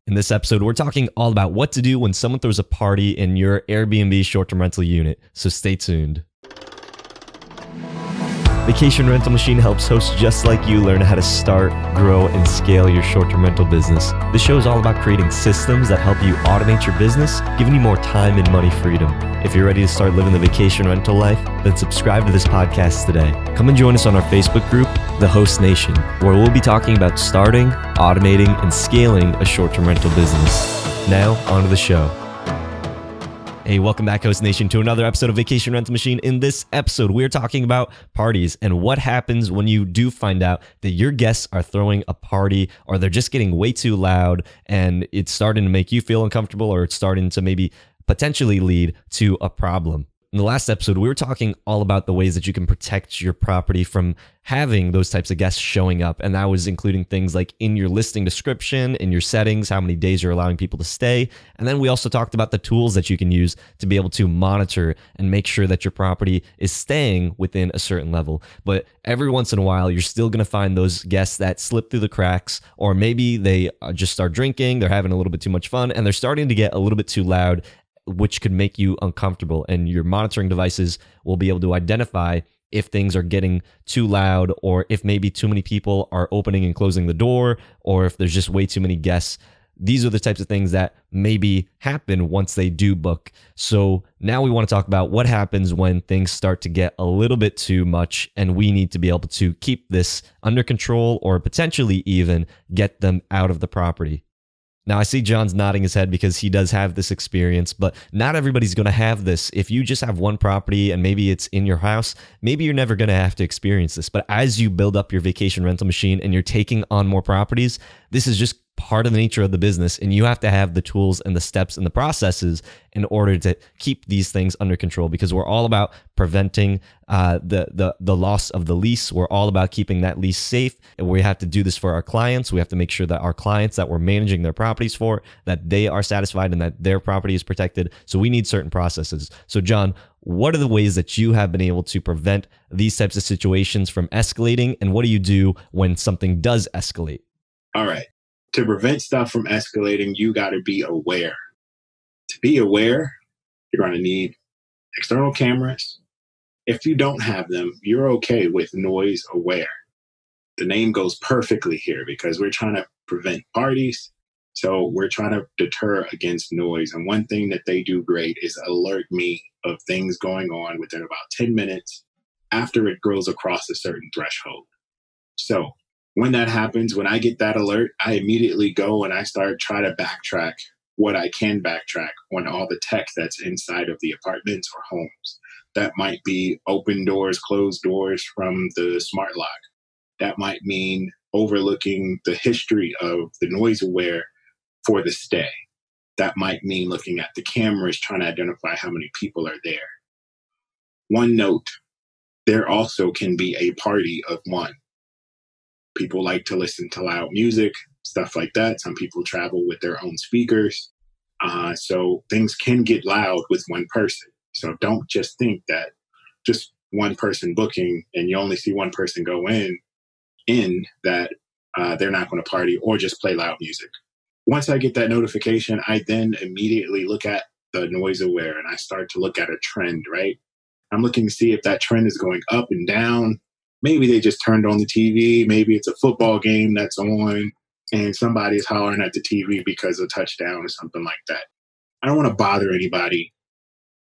In this episode, we're talking all about what to do when someone throws a party in your Airbnb short-term rental unit, so stay tuned. Vacation Rental Machine helps hosts just like you learn how to start, grow, and scale your short-term rental business. This show is all about creating systems that help you automate your business, giving you more time and money freedom. If you're ready to start living the vacation rental life, then subscribe to this podcast today. Come and join us on our Facebook group, The Host Nation, where we'll be talking about starting, automating, and scaling a short-term rental business. Now, on to the show. Hey, welcome back, Host Nation, to another episode of Vacation Rental Machine. In this episode, we're talking about parties and what happens when you do find out that your guests are throwing a party or they're just getting way too loud and it's starting to make you feel uncomfortable or it's starting to maybe potentially lead to a problem. In the last episode, we were talking all about the ways that you can protect your property from having those types of guests showing up. And that was including things like in your listing description, in your settings, how many days you're allowing people to stay. And then we also talked about the tools that you can use to be able to monitor and make sure that your property is staying within a certain level. But every once in a while, you're still going to find those guests that slip through the cracks, or maybe they just start drinking, they're having a little bit too much fun, and they're starting to get a little bit too loud, which could make you uncomfortable, and your monitoring devices will be able to identify if things are getting too loud, or if maybe too many people are opening and closing the door, or if there's just way too many guests. These are the types of things that maybe happen once they do book. So now we want to talk about what happens when things start to get a little bit too much, and we need to be able to keep this under control or potentially even get them out of the property. Now, I see John's nodding his head because he does have this experience, but not everybody's going to have this. If you just have one property and maybe it's in your house, maybe you're never going to have to experience this. But as you build up your vacation rental machine and you're taking on more properties, this is just part of the nature of the business, and you have to have the tools and the steps and the processes in order to keep these things under control, because we're all about preventing the loss of the lease. We're all about keeping that lease safe, and we have to do this for our clients. We have to make sure that our clients that we're managing their properties for, that they are satisfied and that their property is protected. So we need certain processes. So John, what are the ways that you have been able to prevent these types of situations from escalating, and what do you do when something does escalate? All right. To prevent stuff from escalating, you got to be aware. To be aware, you're going to need external cameras. If you don't have them, you're okay with noise aware. The name goes perfectly here because we're trying to prevent parties. So we're trying to deter against noise. And one thing that they do great is alert me of things going on within about 10 minutes after it grows across a certain threshold. So when that happens, when I get that alert, I immediately go and I start trying to backtrack what I can backtrack on all the tech that's inside of the apartments or homes. That might be open doors, closed doors from the smart lock. That might mean overlooking the history of the noise aware for the stay. That might mean looking at the cameras, trying to identify how many people are there. One note, there also can be a party of one. People like to listen to loud music, stuff like that. Some people travel with their own speakers. So things can get loud with one person. So don't just think that just one person booking and you only see one person go in that they're not going to party or just play loud music. Once I get that notification, I then immediately look at the noise aware and I start to look at a trend, right? I'm looking to see if that trend is going up and down. Maybe they just turned on the TV. Maybe it's a football game that's on and somebody's hollering at the TV because of a touchdown or something like that. I don't want to bother anybody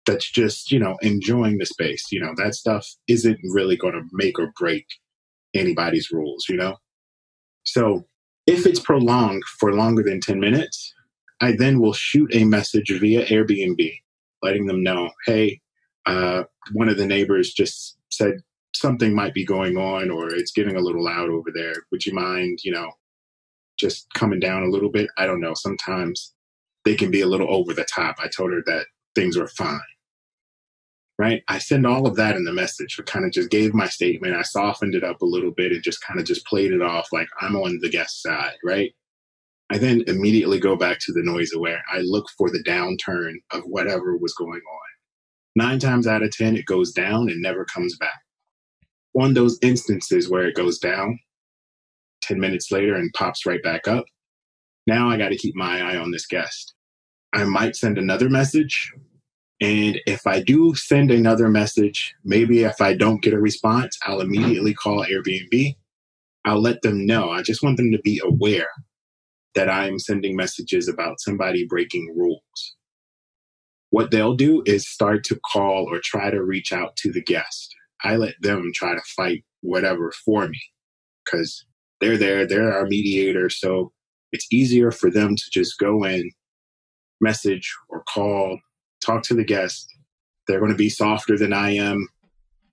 that's just, enjoying the space. That stuff isn't really going to make or break anybody's rules, So if it's prolonged for longer than 10 minutes, I then will shoot a message via Airbnb, letting them know, hey, one of the neighbors just said something might be going on or it's getting a little loud over there. Would you mind, just coming down a little bit? I don't know. Sometimes they can be a little over the top. I told her that things were fine. Right? I send all of that in the message. I kind of just gave my statement. I softened it up a little bit and just kind of just played it off like I'm on the guest side, right? I then immediately go back to the noise aware. I look for the downturn of whatever was going on. 9 times out of 10, it goes down and never comes back. On those instances where it goes down 10 minutes later and pops right back up, Now I got to keep my eye on this guest. I might send another message. And if I do send another message, maybe if I don't get a response, I'll immediately call Airbnb. I'll let them know. I just want them to be aware that I'm sending messages about somebody breaking rules. What they'll do is start to call or try to reach out to the guest. I let them try to fight whatever for me because they're there, they're our mediator. So it's easier for them to just go in, message or call, talk to the guest. They're going to be softer than I am,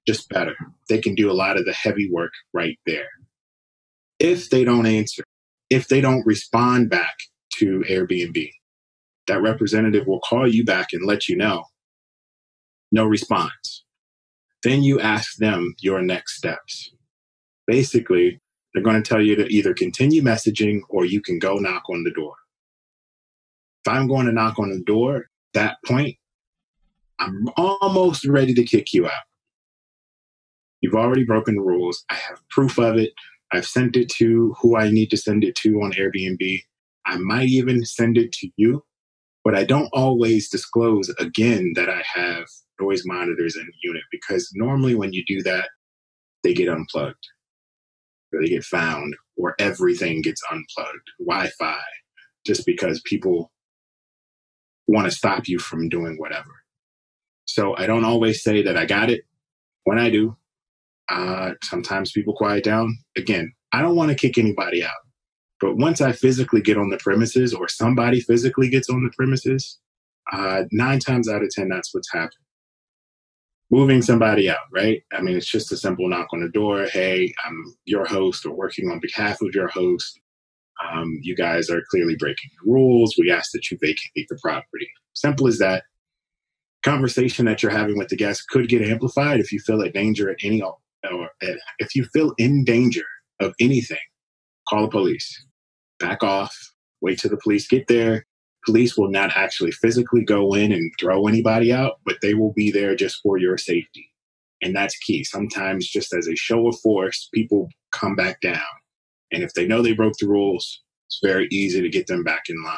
just better. They can do a lot of the heavy work right there. If they don't answer, if they don't respond back to Airbnb, that representative will call you back and let you know. No response. Then you ask them your next steps. Basically, they're going to tell you to either continue messaging or you can go knock on the door. If I'm going to knock on the door, at that point, I'm almost ready to kick you out. You've already broken the rules. I have proof of it. I've sent it to who I need to send it to on Airbnb. I might even send it to you, but I don't always disclose again that I have noise monitors in the unit because normally when you do that, they get unplugged or they get found or everything gets unplugged, Wi-Fi, just because people want to stop you from doing whatever. So I don't always say that I got it. When I do, sometimes people quiet down. Again, I don't want to kick anybody out. But once I physically get on the premises or somebody physically gets on the premises, 9 times out of 10, that's what's happened. Moving somebody out, right? I mean, it's just a simple knock on the door. Hey, I'm your host or working on behalf of your host. You guys are clearly breaking the rules. We ask that you vacate the property. Simple as that. Conversation that you're having with the guest could get amplified if you feel at danger at any, or if you feel in danger of anything, call the police. Back off, wait till the police get there. Police will not actually physically go in and throw anybody out, but they will be there just for your safety. And that's key. Sometimes just as a show of force, people come back down. And if they know they broke the rules, it's very easy to get them back in line.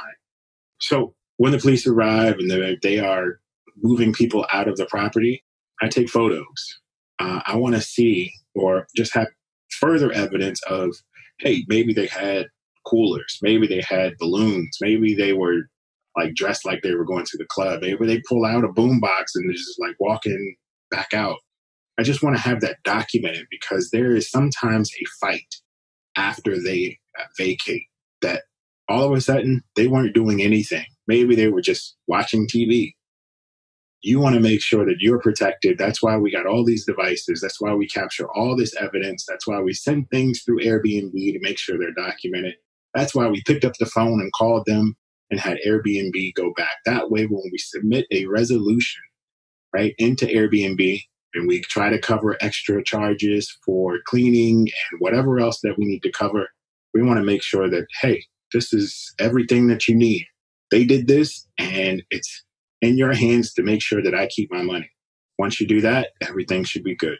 So when the police arrive and they are moving people out of the property, I take photos. I want to see or just have further evidence of, hey, maybe they had coolers, maybe they had balloons, maybe they were like dressed like they were going to the club, maybe they pull out a boombox and they're just like walking back out. I just want to have that documented because there is sometimes a fight after they vacate that all of a sudden they weren't doing anything. Maybe they were just watching TV. You want to make sure that you're protected. That's why we got all these devices. That's why we capture all this evidence. That's why we send things through Airbnb to make sure they're documented. That's why we picked up the phone and called them and had Airbnb go back. That way, when we submit a resolution, right, into Airbnb and we try to cover extra charges for cleaning and whatever else that we need to cover, we want to make sure that, hey, this is everything that you need. They did this and it's in your hands to make sure that I keep my money. Once you do that, everything should be good.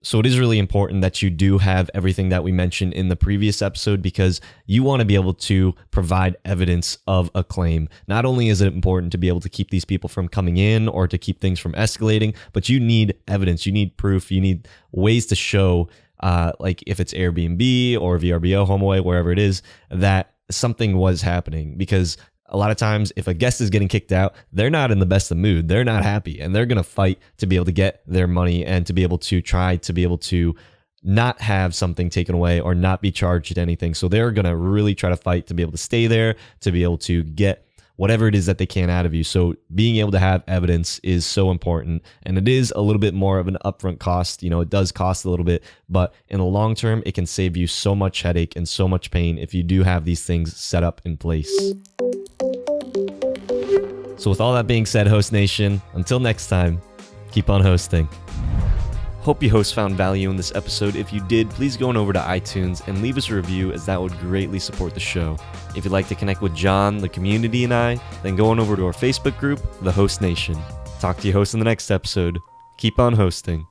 So it is really important that you do have everything that we mentioned in the previous episode because you want to be able to provide evidence of a claim. Not only is it important to be able to keep these people from coming in or to keep things from escalating, but you need evidence, you need proof, you need ways to show, like if it's Airbnb or VRBO, HomeAway, wherever it is, that something was happening. Because a lot of times, if a guest is getting kicked out, they're not in the best of mood. They're not happy, and they're going to fight to be able to get their money and to be able to try to be able to not have something taken away or not be charged anything. So they're going to really try to fight to be able to stay there, to be able to get whatever it is that they can out of you. So being able to have evidence is so important, and it is a little bit more of an upfront cost. You know, it does cost a little bit, but in the long term, it can save you so much headache and so much pain if you do have these things set up in place. So with all that being said, Host Nation, until next time, keep on hosting. Hope you hosts found value in this episode. If you did, please go on over to iTunes and leave us a review, as that would greatly support the show. If you'd like to connect with John, the community, and I, then go on over to our Facebook group, The Host Nation. Talk to you hosts in the next episode. Keep on hosting.